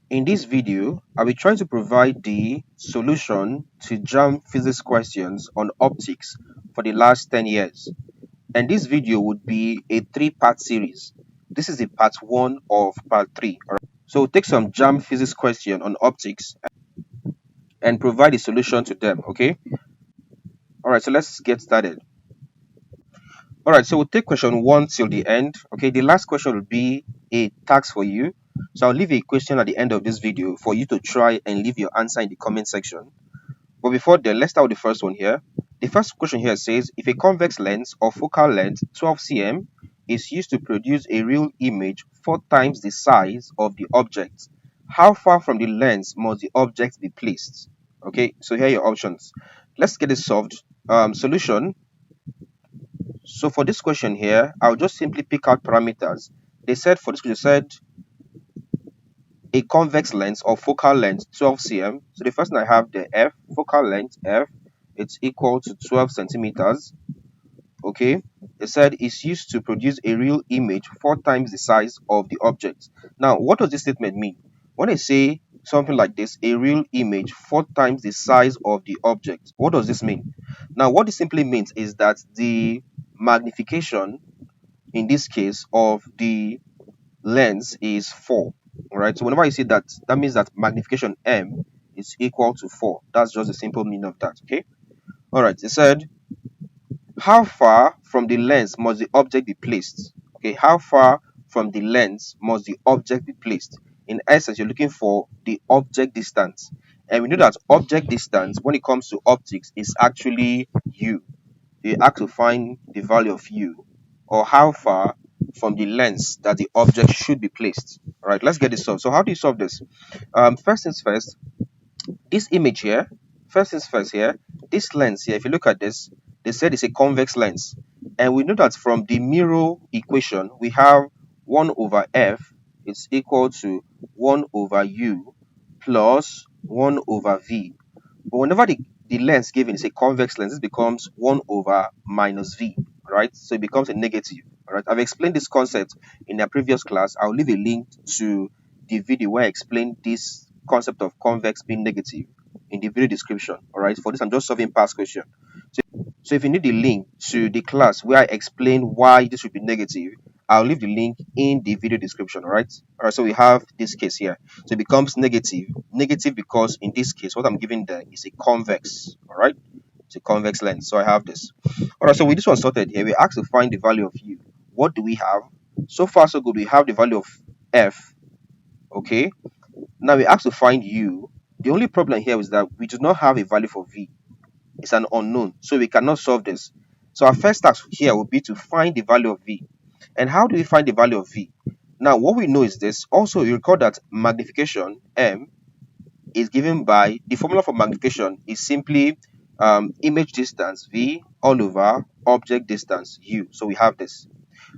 In this video, I will try to provide the solution to JAMB physics questions on optics for the last 10 years. And this video would be a 3-part series. This is the part 1 of part 3. Alright? So we'll take some JAMB physics question on optics and provide a solution to them, okay? Alright, so let's get started. Alright, so we'll take question 1 till the end. Okay, the last question will be a task for you. So I'll leave a question at the end of this video for you to try and leave your answer in the comment section. But before then, let's start with the first one here. The first question here says, if a convex lens of focal length 12 cm is used to produce a real image 4 times the size of the object, how far from the lens must the object be placed? Okay, so here are your options. Let's get it solved. Solution. So for this question here, I'll just simply pick out parameters. They said for this question, said a convex lens or focal length 12 cm. So the first thing I have the f, focal length f, it's equal to 12 centimeters. Okay, they said it's used to produce a real image 4 times the size of the object. Now, what does this statement mean? When I say something like this, a real image 4 times the size of the object, what does this mean? Now, what this simply means is that the magnification in this case of the lens is 4. All right, so whenever you see that, that means that magnification m is equal to 4. That's just the simple meaning of that. Okay, all right, it said how far from the lens must the object be placed? Okay, how far from the lens must the object be placed? In essence, you're looking for the object distance, and we know that object distance when it comes to optics is actually u. You have to find the value of u, or how far from the lens that the object should be placed. All right, let's get this solved. So how do you solve this? First things first, this image here, first things first here, this lens here, if you look at this, they said it's a convex lens. And we know that from the mirror equation, we have 1 over f is equal to 1 over u plus 1 over v. But whenever the lens given is a convex lens, this becomes 1 over minus v, right? So it becomes a negative, all right? I've explained this concept in a previous class. I'll leave a link to the video where I explained this concept of convex being negative in the video description, all right? For this, I'm just solving past question. So if you need the link to the class where I explain why this should be negative, I'll leave the link in the video description. All right, so we have this case here, so it becomes negative because in this case what I'm giving there is a convex. All right, it's a convex lens, so I have this. All right, so with this one sorted here, we asked to find the value of u. What do we have? So far so good. We have the value of f. Okay, now we asked to find u. The only problem here is that we do not have a value for v. It's an unknown, so we cannot solve this. So our first task here will be to find the value of v. And how do we find the value of v? Now, what we know is this. Also, you recall that magnification m is given by, the formula for magnification is simply image distance v all over object distance u. So we have this.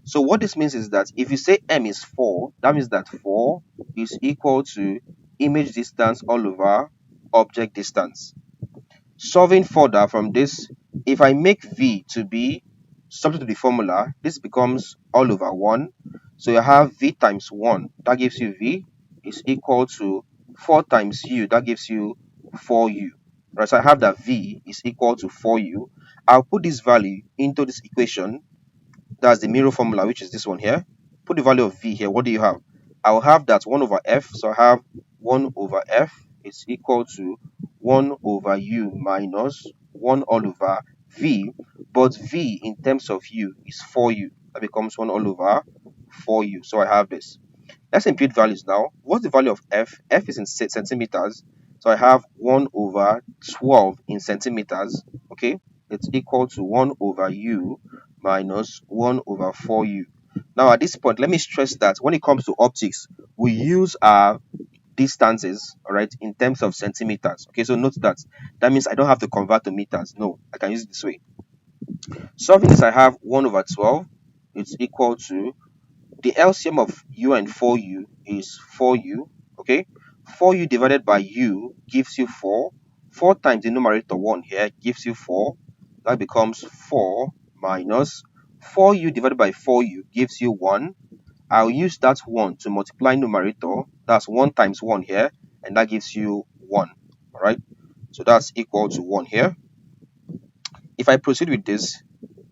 So what this means is that if you say m is 4, that means that 4 is equal to image distance all over object distance. Solving further from this, if I make v to be subject to the formula, this becomes all over 1. So you have v times 1, that gives you v is equal to 4 times u, that gives you 4u. Right, so I have that v is equal to 4u. I'll put this value into this equation. That's the mirror formula, which is this one here. Put the value of v here. What do you have? I'll have that 1 over f. So I have 1 over f is equal to 1 over u minus 1 all over v, but v in terms of u is 4u. That becomes 1 all over 4u. So I have this. Let's impute values now. What's the value of f? F is in centimeters. So I have 1 over 12 in centimeters. Okay, it's equal to 1 over u minus 1 over 4u. Now at this point, let me stress that when it comes to optics, we use our distances, all right, in terms of centimeters. Okay, so note that. That means I don't have to convert to meters. No, I can use it this way. Solving this, I have 1 over 12. It's equal to, the LCM of u and 4u is 4u. Okay, 4u divided by u gives you 4. 4 times the numerator 1 here gives you 4. That becomes 4 minus 4u divided by 4u gives you 1. I'll use that 1 to multiply numerator. That's 1 times 1 here, and that gives you 1. All right, so that's equal to 1 here. If I proceed with this,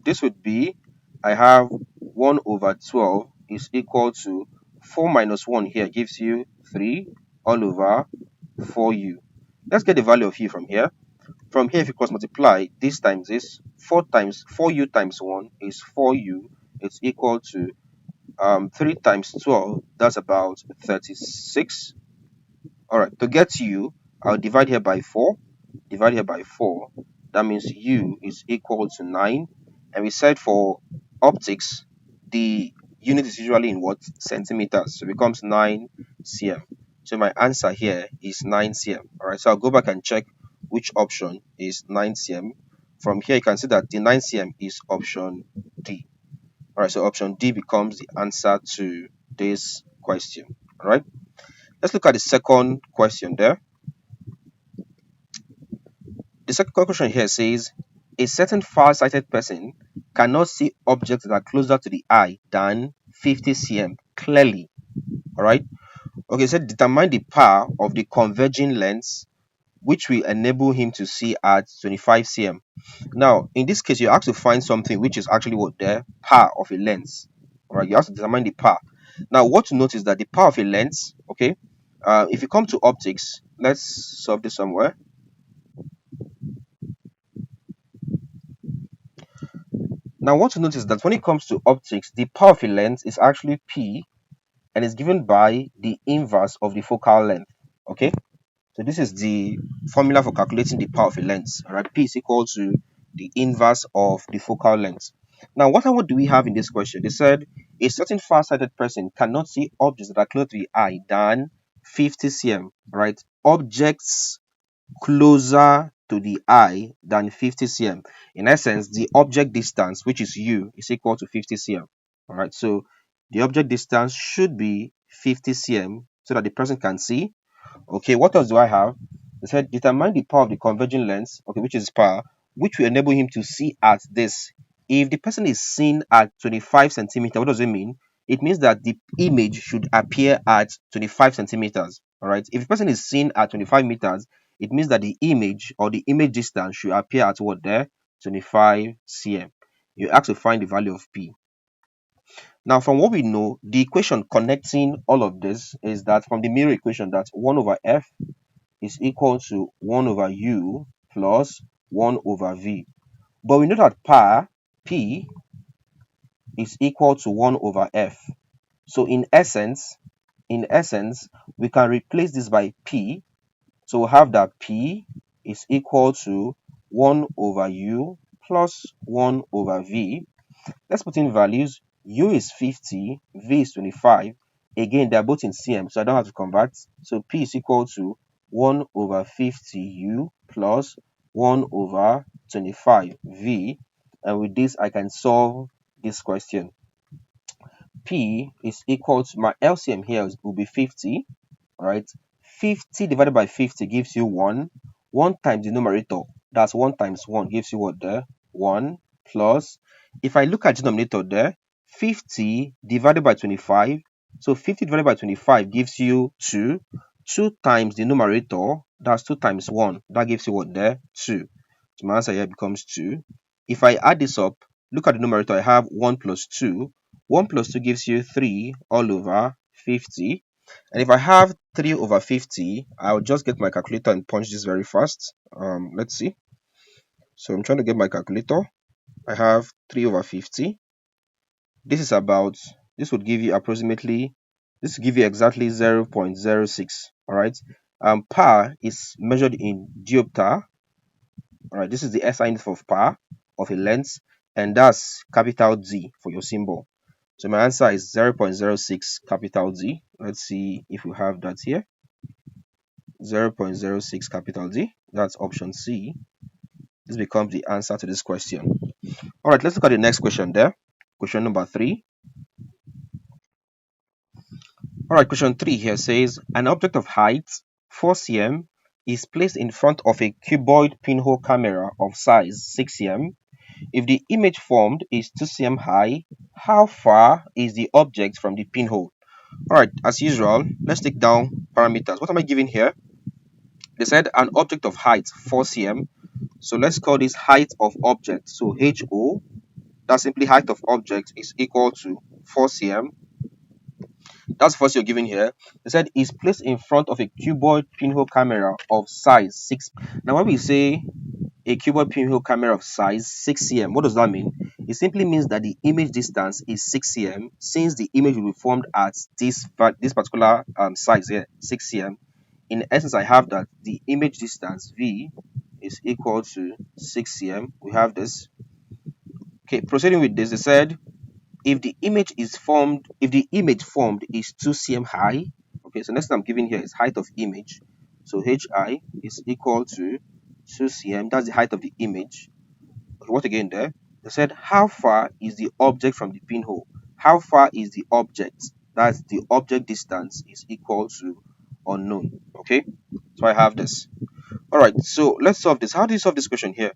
this would be, I have 1 over 12 is equal to 4 minus 1 here gives you 3 all over 4u. Let's get the value of u from here. From here, if you cross multiply this times this, 4u times 1 is 4u. It's equal to 3 times 12, that's about 36. All right, to get u, I'll divide here by 4. Divide here by 4. That means u is equal to 9. And we said for optics, the unit is usually in what? Centimeters. So it becomes 9 cm. So my answer here is 9 cm. All right, so I'll go back and check which option is 9 cm. From here, you can see that the 9 cm is option D. All right, so option D becomes the answer to this question. All right, let's look at the second question there. The second question here says, a certain far-sighted person cannot see objects that are closer to the eye than 50 cm clearly. All right. Okay, so determine the power of the converging lens which will enable him to see at 25 cm. Now, in this case, you have to find something which is actually what the power of a lens. All right, you have to determine the power. Now, what to note is that the power of a lens, okay, if you come to optics, let's solve this somewhere. Now, what to notice is that when it comes to optics, the power of a lens is actually P and is given by the inverse of the focal length. Okay, so this is the formula for calculating the power of a lens. All right, P is equal to the inverse of the focal length. Now, what do we have in this question? They said a certain far-sighted person cannot see objects that are closer to the eye than 50 cm. Right, objects closer to the eye than 50 cm. In essence, the object distance, which is u, is equal to 50 cm. All right, so the object distance should be 50 cm so that the person can see. Okay, what else do I have? They said determine the power of the converging lens, okay, which is power, which will enable him to see at this. If the person is seen at 25 centimeters, what does it mean? It means that the image should appear at 25 centimeters. All right, if the person is seen at 25 meters, it means that the image or the image distance should appear at what there? 25 cm. You have to find the value of P. Now, from what we know, the equation connecting all of this is that from the mirror equation that 1 over F is equal to 1 over U plus 1 over V. But we know that P is equal to 1 over F. So in essence, we can replace this by P. So we have that P is equal to 1 over U plus 1 over V. Let's put in values. U is 50, V is 25. Again, they're both in cm, so I don't have to convert. So P is equal to 1 over 50U plus 1 over 25V. And with this, I can solve this question. P is equal to, my LCM here will be 50, right? 50 divided by 50 gives you 1. 1 times the numerator, that's 1 times 1 gives you what there? 1 plus, if I look at the denominator there, 50 divided by 25. So 50 divided by 25 gives you 2. 2 times the numerator, that's 2 times 1. That gives you what there? 2. So my answer here becomes 2. If I add this up, look at the numerator, I have 1 plus 2. 1 plus 2 gives you 3 all over 50. And if I have 3 over 50, I'll just get my calculator and punch this very fast. Let's see. So I'm trying to get my calculator. I have 3 over 50. This would give you approximately, this will give you exactly 0.06. All right. Power is measured in diopter. All right. This is the SI unit of power of a lens, and that's capital D for your symbol. So my answer is 0.06 capital D. Let's see if we have that here. 0.06 capital D. That's option C. This becomes the answer to this question. All right, let's look at the next question there. Question number 3. All right, question 3 here says, an object of height 4 cm is placed in front of a cuboid pinhole camera of size 6 cm. If the image formed is 2 cm high, how far is the object from the pinhole? All right, as usual, let's take down parameters. What am I giving here? They said an object of height 4 cm. So let's call this height of object. So HO, that's simply height of object, is equal to 4 cm. That's the first you're given here. They said is placed in front of a cuboid pinhole camera of size 6. Now, when we say a cuboid pinhole camera of size 6 cm, what does that mean? It simply means that the image distance is 6 cm, since the image will be formed at this particular size here, 6 cm. In essence, I have that the image distance V is equal to 6 cm. We have this. Okay, proceeding with this, they said if the image formed is 2 cm high. Okay, so next I'm giving here is height of image. So HI is equal to 2 cm. That's the height of the image. Okay, what again there? They said how far is the object from the pinhole? How far is the object? That's the object distance is equal to unknown. Okay, so I have this. All right, so let's solve this. How do you solve this question here?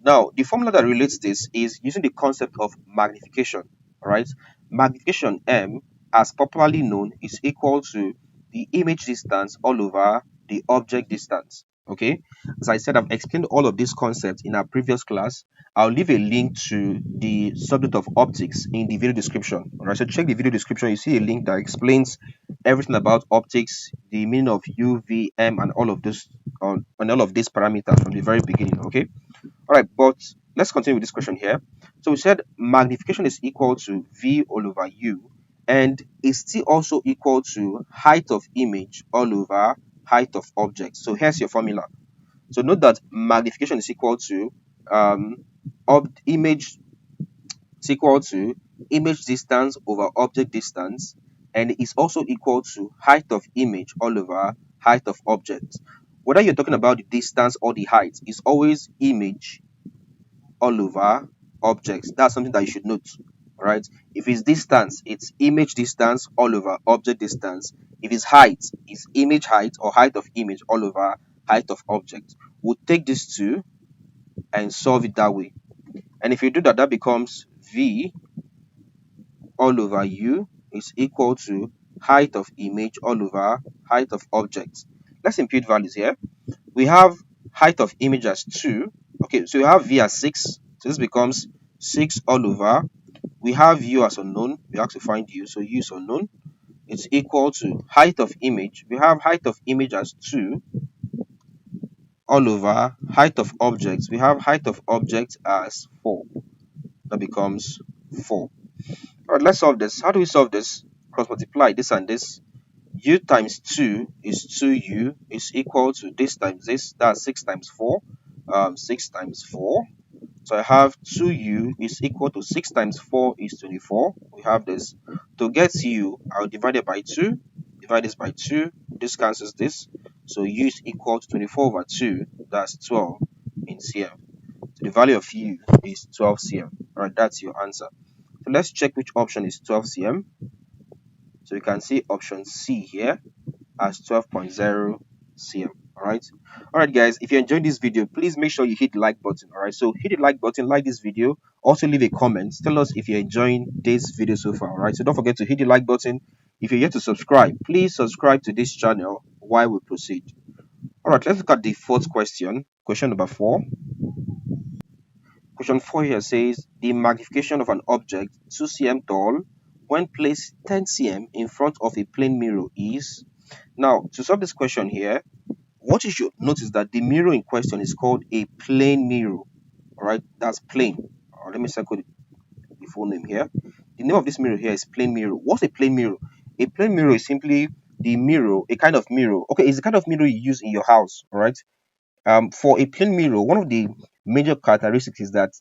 Now, the formula that relates this is using the concept of magnification. All right, magnification M, as popularly known, is equal to the image distance all over the object distance. Okay, as I said, I've explained all of these concepts in our previous class. I'll leave a link to the subject of optics in the video description. All right, so check the video description. You see a link that explains everything about optics, the meaning of U, V, M, and all of this on all of these parameters from the very beginning. Okay, all right, but let's continue with this question here. So we said magnification is equal to V all over U, and is still also equal to height of image all over height of object. So here's your formula. So note that magnification is equal to image is equal to image distance over object distance, and is also equal to height of image all over height of object. Whether you're talking about the distance or the height, it's always image all over objects. That's something that you should note. All right, if it's distance, it's image distance all over object distance. If it's height, it's image height or height of image all over height of object. We'll take these two and solve it that way. And if you do that, that becomes V all over U is equal to height of image all over height of object. Let's impute values here. We have height of image as 2. Okay, so we have V as 6. So this becomes 6 all over. We have U as unknown. We have to find U. So U is unknown. It's equal to height of image. We have height of image as 2 all over height of objects. We have height of object as 4. That becomes 4. All right, let's solve this. How do we solve this? Cross multiply this and this. U times 2 is 2U is equal to this times this. That's 6 times 4. 6 times 4. So I have 2U is equal to 6 times 4 is 24. We have this. To get U, I'll divide it by 2. Divide this by 2. This cancels this. So U is equal to 24 over 2. That's 12 in cm. So the value of U is 12 cm. Alright, that's your answer. So let's check which option is 12 cm. So you can see option C here as 12.0 cm. Alright guys, if you enjoyed this video, please make sure you hit the like button. Alright, so hit the like button, like this video, also leave a comment, tell us if you're enjoying this video so far. Alright, so don't forget to hit the like button. If you're yet to subscribe, please subscribe to this channel while we proceed. Alright, let's look at the fourth question. Question number 4. Question 4 here says the magnification of an object 2 cm tall when placed 10 cm in front of a plane mirror is. Now, to solve this question here, what you should notice that the mirror in question is called a plane mirror. Alright, that's plane. Let me circle the full name here. The name of this mirror here is plane mirror. What's a plane mirror? A plane mirror is simply the mirror, a kind of mirror. Okay, it's the kind of mirror you use in your house. Alright. For a plane mirror, one of the major characteristics is that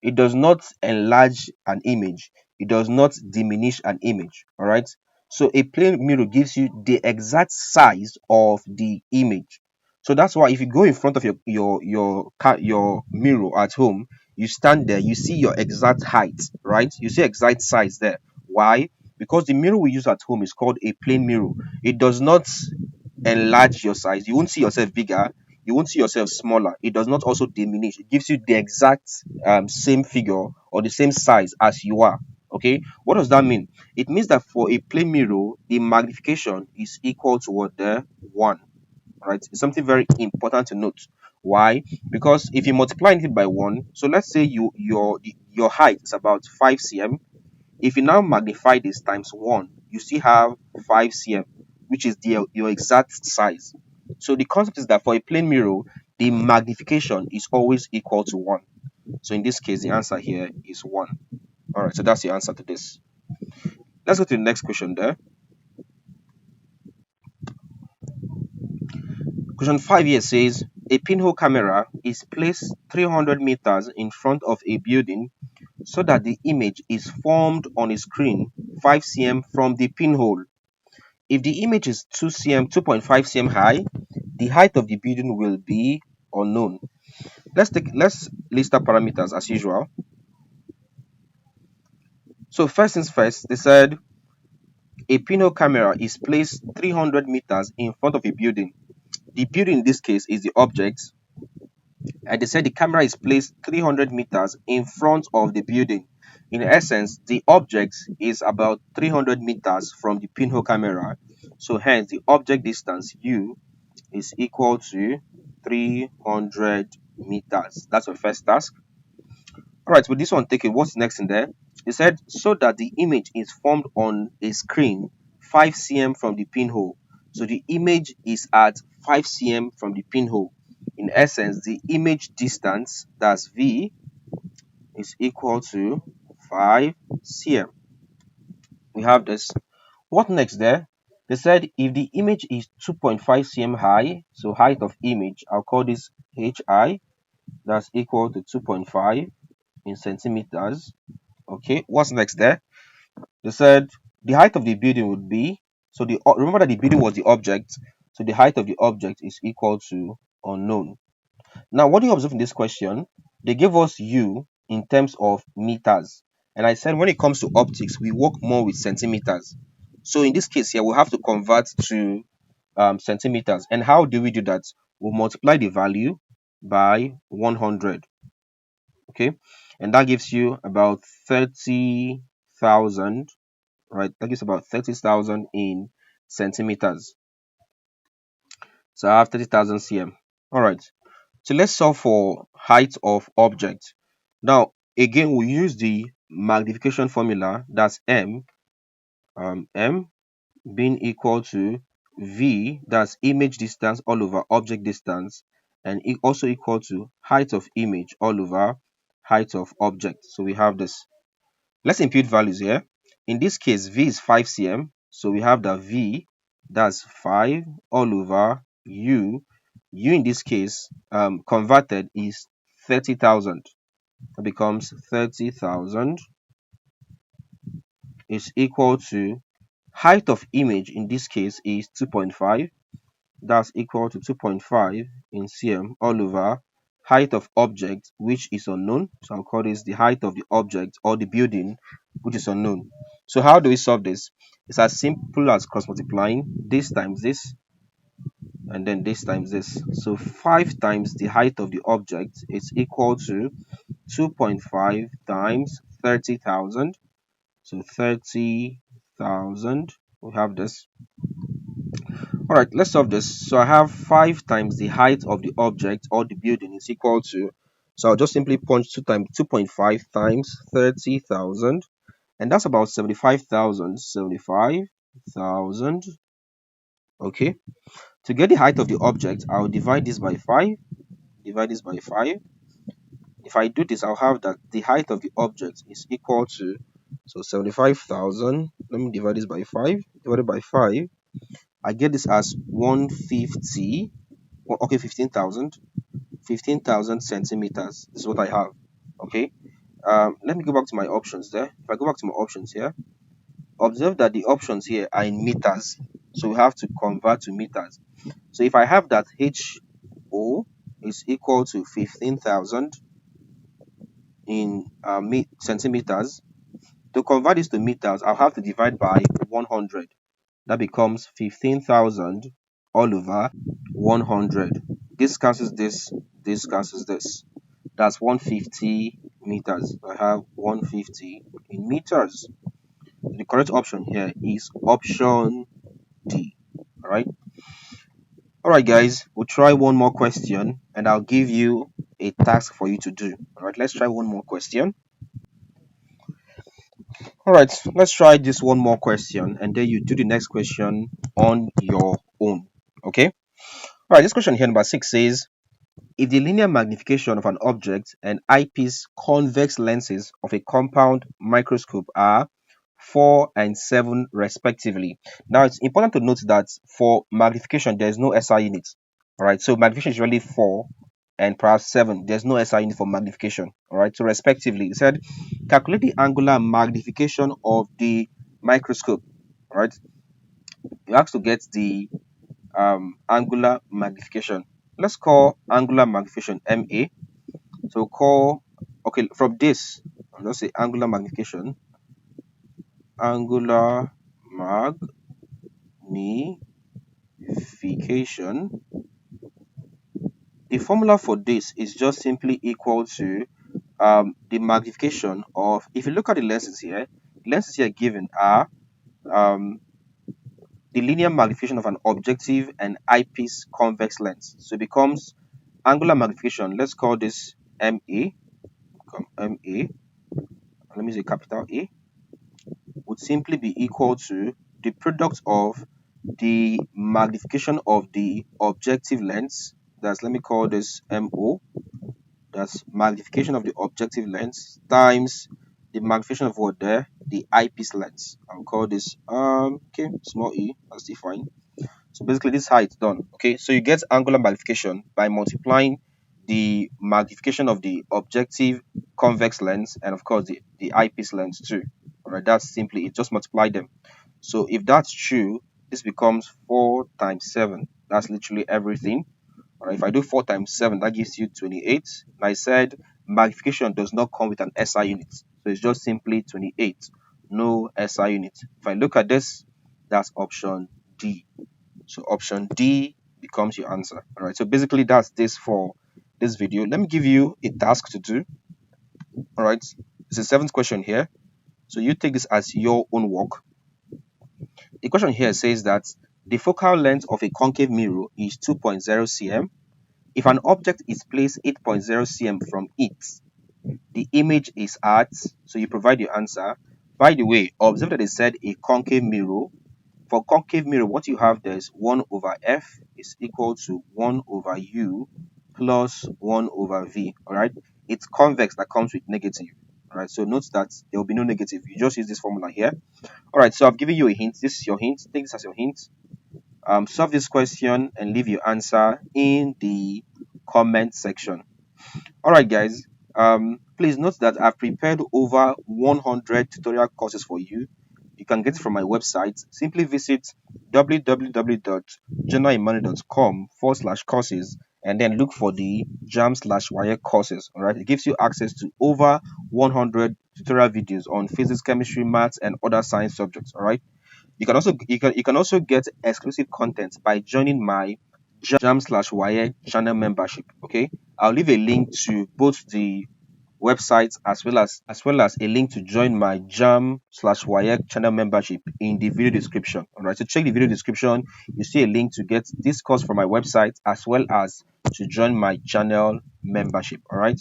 it does not enlarge an image. It does not diminish an image. All right. So a plane mirror gives you the exact size of the image. So that's why if you go in front of your mirror at home, you stand there, you see your exact height, right? You see exact size there. Why? Because the mirror we use at home is called a plane mirror. It does not enlarge your size. You won't see yourself bigger. you won't see yourself smaller. It does not also diminish. It gives you the exact same figure or the same size as you are. Okay, what does that mean? It means that for a plane mirror, the magnification is equal to what? The 1. Right? It's something very important to note. Why? Because if you multiply it by 1, so let's say your height is about 5 cm. If you now magnify this times 1, you still have 5 cm, which is your exact size. So the concept is that for a plane mirror, the magnification is always equal to 1. So in this case, the answer here is 1. All right, so that's the answer to this. Let's go to the next question there. Question 5 here says, a pinhole camera is placed 300 meters in front of a building so that the image is formed on a screen 5 cm from the pinhole. If the image is 2.5 cm high, the height of the building will be unknown. Let's list our parameters as usual. So first things first, they said a pinhole camera is placed 300 meters in front of a building. The building in this case is the object, and they said the camera is placed 300 meters in front of the building. In essence, the object is about 300 meters from the pinhole camera. So hence the object distance u is equal to 300 meters. That's your first task. All right, with this one taken, what's next in there? They said so that the image is formed on a screen 5 cm from the pinhole. So the image is at 5 cm from the pinhole. In essence, the image distance, that's V, is equal to 5 cm. We have this. What next there? They said if the image is 2.5 cm high, so height of image, I'll call this HI, that's equal to 2.5 in centimeters. Okay, what's next there? They said the height of the building would be, so remember that the building was the object, so the height of the object is equal to unknown. Now, what do you observe in this question? They gave us u in terms of meters, and I said when it comes to optics, we work more with centimeters. So in this case here, we'll have to convert to centimeters. And how do we do that? We'll multiply the value by 100. Okay, and that gives you about 30,000, right? That gives about 30,000 in centimeters. So I have 30,000 cm. All right, so let's solve for height of object. Now again, we use the magnification formula, that's m being equal to v, that's image distance all over object distance, and it also equal to height of image all over height of object. So we have this. Let's impute values here. In this case, v is 5 cm, so we have that v, that's 5 all over u. U in this case, converted, is 30,000. It becomes 30,000 is equal to height of image in this case is 2.5. That's equal to 2.5 in cm all over height of object, which is unknown. So I'll call this the height of the object or the building, which is unknown. So how do we solve this? It's as simple as cross multiplying this times this and then this times this. So 5 times the height of the object is equal to 2.5 times 30,000. So 30,000, we have this. All right, let's solve this. So I have 5 times the height of the object or the building is equal to, so I'll just simply punch 2.5 times 30,000, and that's about 75,000. 75,000. Okay, to get the height of the object, I'll divide this by 5. Divide this by 5. If I do this, I'll have that the height of the object is equal to, so 75,000. Let me divide this by 5. Divided by 5, I get this as 150. Well, okay, 15,000. 15,000 centimeters. This is what I have. Okay. Let me go back to my options there. If I go back to my options here, observe that the options here are in meters. So we have to convert to meters. So if I have that HO is equal to 15,000 in centimeters, to convert this to meters, I'll have to divide by 100. That becomes 15,000 all over 100. This cancels this cancels this. That's 150 meters. I have 150 in meters. The correct option here is option D. All right. All right, guys. We'll try one more question, and I'll give you a task for you to do. All right. Let's try one more question. All right. Let's try this one more question, and then you do the next question on your own. Okay. All right. This question here, number 6, says, if the linear magnification of an object and eyepiece convex lenses of a compound microscope are 4 and 7 respectively. Now it's important to note that for magnification there is no SI unit. Alright, so magnification is really 4 and perhaps 7. There's no SI unit for magnification. Alright, so respectively, it said calculate the angular magnification of the microscope. Alright, you have to get the angular magnification. Let's call angular magnification MA. So call, okay, from this, I'll just say angular magnification, angular magnification. The formula for this is just simply equal to the magnification of, if you look at the lenses here given are um, the linear magnification of an objective and eyepiece convex lens. So it becomes angular magnification. Let's call this MA. MA. Let me say capital A would simply be equal to the product of the magnification of the objective lens. That's, let me call this MO. That's magnification of the objective lens times the magnification of what there? The eyepiece lens. I'll call this okay, small e, that's still fine. So basically this is how it's done. Okay, so you get angular magnification by multiplying the magnification of the objective convex lens and of course the eyepiece lens too. Alright, that's simply it, just multiply them. So if that's true, this becomes 4 times 7. That's literally everything. Alright, if I do 4 times 7, that gives you 28. And I said magnification does not come with an SI unit. So it's just simply 28. No SI unit. If I look at this, that's option D. So option D becomes your answer. All right. So basically that's this for this video. Let me give you a task to do. All right. It's the 7th question here. So you take this as your own work. The question here says that the focal length of a concave mirror is 2.0 cm. If an object is placed 8.0 cm from it, the image is at, so you provide your answer. By the way, observe that it said a concave mirror. For concave mirror, what you have there is 1 over f is equal to 1 over u plus 1 over v. All right, it's convex that comes with negative. All right, so note that there will be no negative. You just use this formula here. All right, so I've given you a hint. This is your hint. Take this as your hint. Solve this question and leave your answer in the comment section. All right, guys. Please note that I've prepared over 100 tutorial courses for you. You can get it from my website. Simply visit www.journalimoney.com/courses and then look for the JAMB/WIRE courses. All right, it gives you access to over 100 tutorial videos on physics, chemistry, maths, and other science subjects. All right. You can also get exclusive content by joining my JAMB/WIRE channel membership. Okay, I'll leave a link to both the websites as well as a link to join my JAMB/WIRE channel membership in the video description. All right, so check the video description. You see a link to get this course from my website as well as to join my channel membership. All right,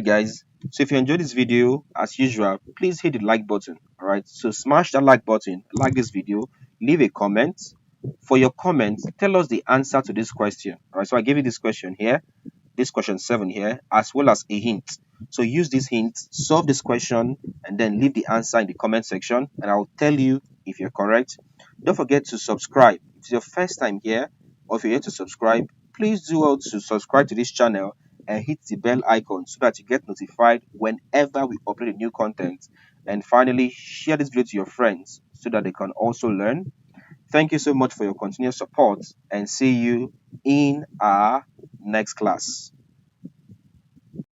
guys. So if you enjoyed this video, as usual, please hit the like button. All right, so smash that like button, like this video, leave a comment. For your comments, tell us the answer to this question. All right, so I gave you this question here, this question 7 here, as well as a hint. So use this hint, solve this question, and then leave the answer in the comment section, and I'll tell you if you're correct. Don't forget to subscribe. If it's your first time here, or if you're yet to subscribe, please do well to subscribe to this channel and hit the bell icon so that you get notified whenever we upload a new content. And finally, share this video to your friends so that they can also learn. Thank you so much for your continued support and see you in our next class.